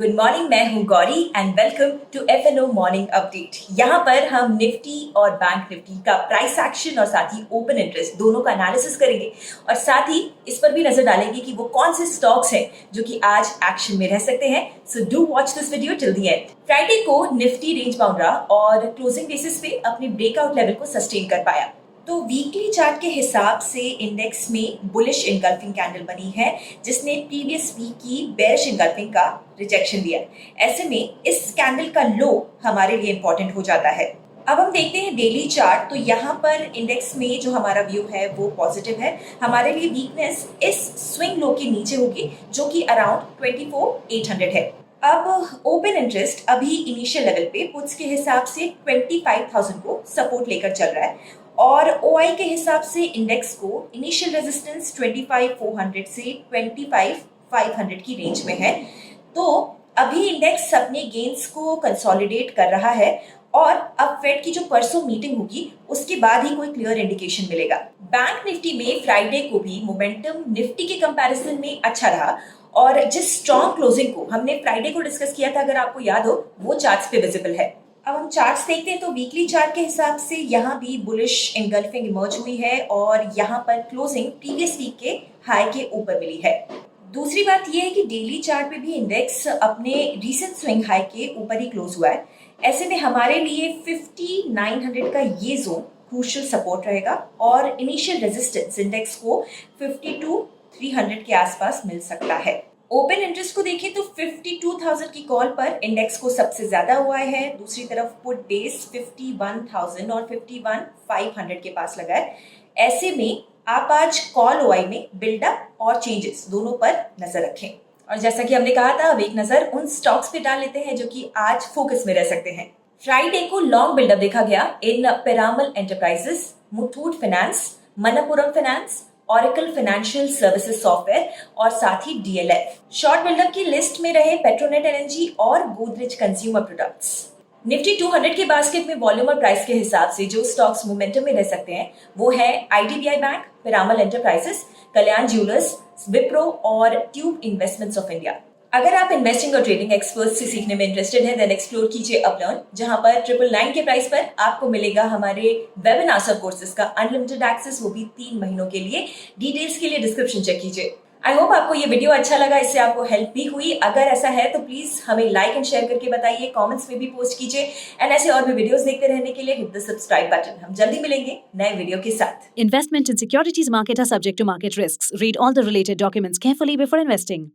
Good morning, मैं हूं Gauri and welcome to FNO morning update. यहाँ पर हम निफ्टी और बैंक निफ्टी का प्राइस एक्शन और साथ ही ओपन इंटरेस्ट दोनों का एनालिसिस करेंगे और साथ ही इस पर भी नजर डालेंगे कि वो कौन से स्टॉक्स हैं जो कि आज एक्शन में रह सकते हैं। So do watch this video till the end. Friday को निफ्टी रेंज बाउंड रहा और क्लोजिंग बेसिस पे अपने ब्रेकआउट लेवल को सस्टेन कर पाया। तो वीकली चार्ट के हिसाब से इंडेक्स में बुलिश इनगल्फिंग कैंडल बनी है जिसने प्रीवियस वीक की बेयरिश इनगल्फिंग का रिजेक्शन दिया। ऐसे में इस कैंडल का लो हमारे लिए इंपॉर्टेंट हो जाता है। अब हम देखते हैं डेली चार्ट। तो यहाँ पर इंडेक्स में जो हमारा व्यू है वो पॉजिटिव है। हमारे लिए वीकनेस इस स्विंग लो के नीचे होगी जो कि अराउंड 24,800 है। अब ओपन इंटरेस्ट अभी इनिशियल लेवल पे पुट्स के हिसाब से 25,000 को सपोर्ट लेकर चल रहा है और ओआई के हिसाब से इंडेक्स को इनिशियल रेजिस्टेंस 25,400 से 25,500 की रेंज में है। तो अभी इंडेक्स अपने गेन्स को कंसोलिडेट कर रहा है और अब फेड की जो परसों मीटिंग होगी उसके बाद ही कोई क्लियर इंडिकेशन मिलेगा। बैंक निफ्टी में फ्राइडे को भी मोमेंटम निफ्टी के कंपैरिजन में अच्छा रहा और जिस स्ट्रॉन्ग क्लोजिंग को हमने फ्राइडे को डिस्कस किया था, अगर आपको याद हो, वो चार्ट्स पे विजिबल है। अब हम चार्ट्स देखते हैं तो वीकली चार्ट के हिसाब से यहाँ भी बुलिश इनगल्फिंग इमर्ज हुई है और यहाँ पर क्लोजिंग प्रीवियस वीक के हाई के ऊपर मिली है। दूसरी बात यह है कि डेली चार्ट पे भी इंडेक्स अपने रीसेंट स्विंग हाई के ऊपर ही क्लोज हुआ है। ऐसे में हमारे लिए 5900 का ये जोन क्रूशियल सपोर्ट रहेगा और इनिशियल रेजिस्टेंस इंडेक्स को 52,300 के आसपास मिल सकता है। ओपन इंटरेस्ट को देखें तो 52,000 की कॉल पर इंडेक्स को सबसे ज्यादा हुआ है। दूसरी तरफ पुट बेस 51,000 और 51,500 के पास लगा है। ऐसे में आप आज कॉल ओआई में बिल्डअप और चेंजेस दोनों पर नजर रखें और जैसा कि हमने कहा था, अब एक नजर उन स्टॉक्स पे डाल लेते हैं जो कि आज फोकस में रह सकते हैं। फ्राइडे को लॉन्ग बिल्डअप देखा गया in Piramal enterprises, Muthoot finance, Manappuram finance, Oracle financial services software और साथ ही डीएलएफ। शॉर्ट बिल्डअप की लिस्ट में रहे पेट्रोनेट एनर्जी और गोदरेज कंज्यूमर प्रोडक्ट्स। निफ्टी 200 के बास्केट में वॉल्यूम और प्राइस के हिसाब से जो स्टॉक्स मोमेंटम में रह सकते हैं वो है आईडीबीआई बैंक, पिरामल एंटरप्राइजेस, कल्याण ज्वेलर्स, विप्रो और ट्यूब इन्वेस्टमेंट्स ऑफ इंडिया। अगर आप इन्वेस्टिंग और ट्रेडिंग एक्सपर्ट्स से सीखने में इंटरेस्टेड हैं, देन एक्सप्लोर कीजिए अपलर्न, जहां पर 999 के प्राइस पर आपको मिलेगा हमारे वेबिनार कोर्सेज का अनलिमिटेड एक्सेस, वो भी 3 महीनों के लिए। डिटेल्स के लिए डिस्क्रिप्शन चेक कीजिए। आई होप आपको ये वीडियो अच्छा लगा, इससे आपको हेल्प भी हुई। अगर ऐसा है तो प्लीज हमें लाइक एंड शेयर करके बताइए, कमेंट्स में भी पोस्ट कीजिए एंड ऐसे और भी वीडियोस देखते रहने के लिए हिट द सब्सक्राइब बटन। हम जल्दी मिलेंगे नए वीडियो के साथ। Investment in securities market are subject to market risks. Read all the related documents carefully before investing.